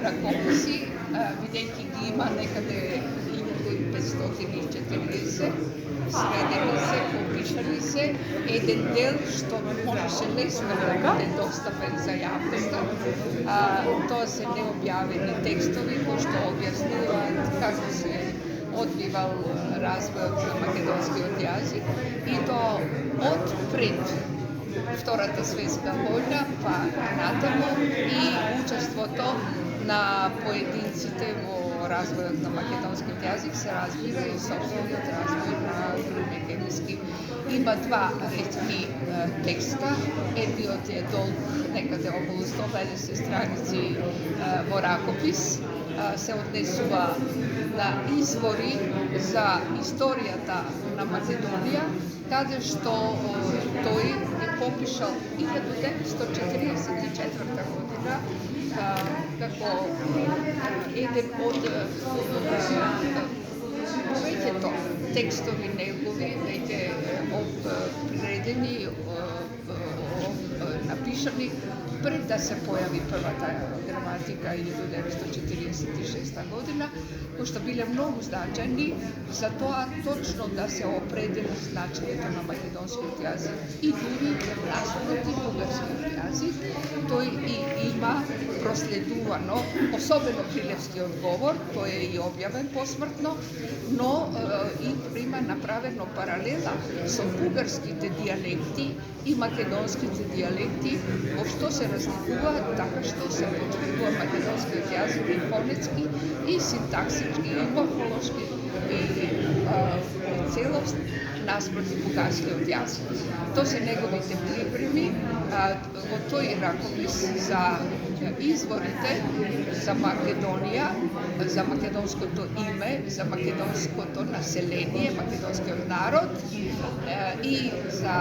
ракописи, бидејќи ги има некаде 1540, средени се, опишани се, еден дел што можеше лесно да биде достапен за јавноста. Тоа се необјавени текстови кои што објаснуваат како се одвивал развојот на македонскиот јазик и то од пред Втората светска војна па натаму и учеството на поединците во развојот на македонскиот јазик се разбира и собствениот развој на Други Кемиски. Има два ретки текста, едниот е долг некаде околу 150 страници во ракопис, се однесува на извори за историјата на Македонија, каде што тој е попишал 1944 година како еден од повеќето текстови негови веќе предени, напишани пред да се појави првата граматика 1946 година, кои што биле многу значајни за тоа точно да се определи значењето на македонскиот јазик и дури наследот и бугарскиот јазик. Тој и има проследувано, особено Крилевскиот говор, тој е и објавен посмртно, но има направено паралела со бугарските дијалекти и македонските дијалекти, во што се разликуваат така што се потврдува македонскиот јазик и фонетски, и синтаксички, и морфолошки, и целост наспроти бугарскиот јазик. Тоа се неговите припреми во тој ракопис за изворите за Македонија, за македонското име, за македонското население, македонскиот народ и за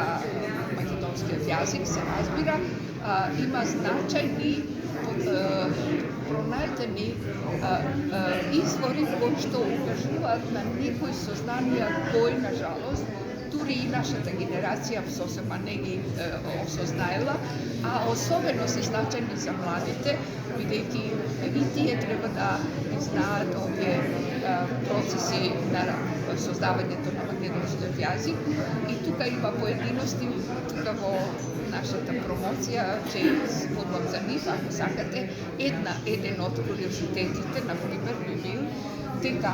македонскиот јазик се разбира, има значајни пронајдени извори кои што укажуваат на некои сознанија кои, на жалост, дури и нашата генерација сосема не ги осознаела, а особено се значајни за младите, бидејќи и тие треба да знаат овие процеси на создавањето на македонскиот јазик. И тука има поединости, тука во нашата промоција, че спомнам за нив, ако сакате, еден од куриозитетите, например, би бил дека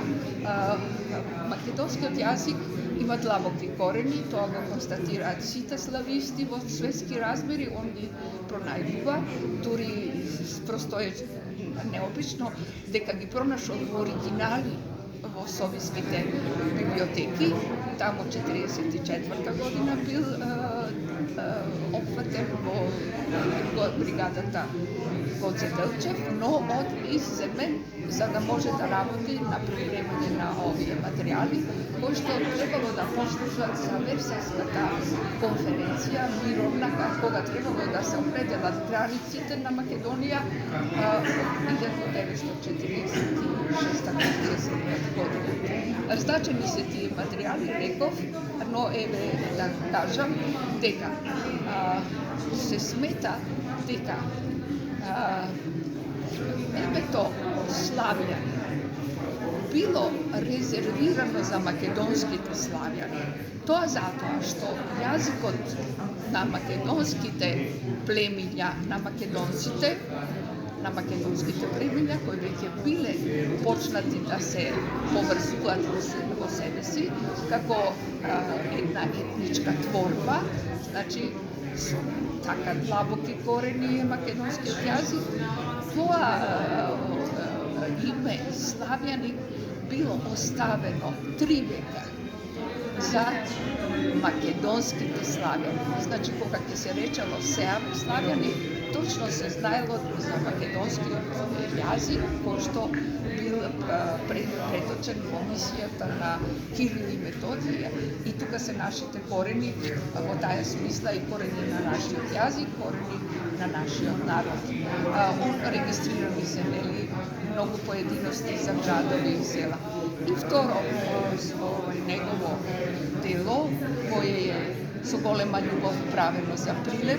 македонскиот јазик има длабоки корени, тоа го констатираат сите слависти во светски размери, он ги пронајдува, дури просто е необично дека ги пронашол оригинали во совиските библиотеки, таму 44 година бил опфатен во бригадата Гоце Делчев, но од изземен за да може да работи на припремање на овие материјали, кои што требало да послужат за Версајската конференција мировна, кога требало да се определат границите на Македонија 1946 година. Значени се тие материјали, реков, но еве да кажам дека се смета дека името славјани било резервирано за македонските славјани. Тоа затоа што јазикот на македонските племиња, на македонците племиња кои веќе биле почнати да се поврзуваат во себе си како една етничка творба, значи со така длабоки корени е македонскиот јазик, тоа име славјани било оставено 3 века за македонските славјани. Значи, кога ќе се речело славјани, точно се знаело за македонскиот јазик, кој што бил преточен во мисијата на Кирил и Методија. И тука се нашите корени, во таа смисла и корени на нашиот јазик, корени на нашиот народ. Он регистрирани се многу поединости за градови и села. И второ, негово дело, кое е со голема љубов правено за Прилеп,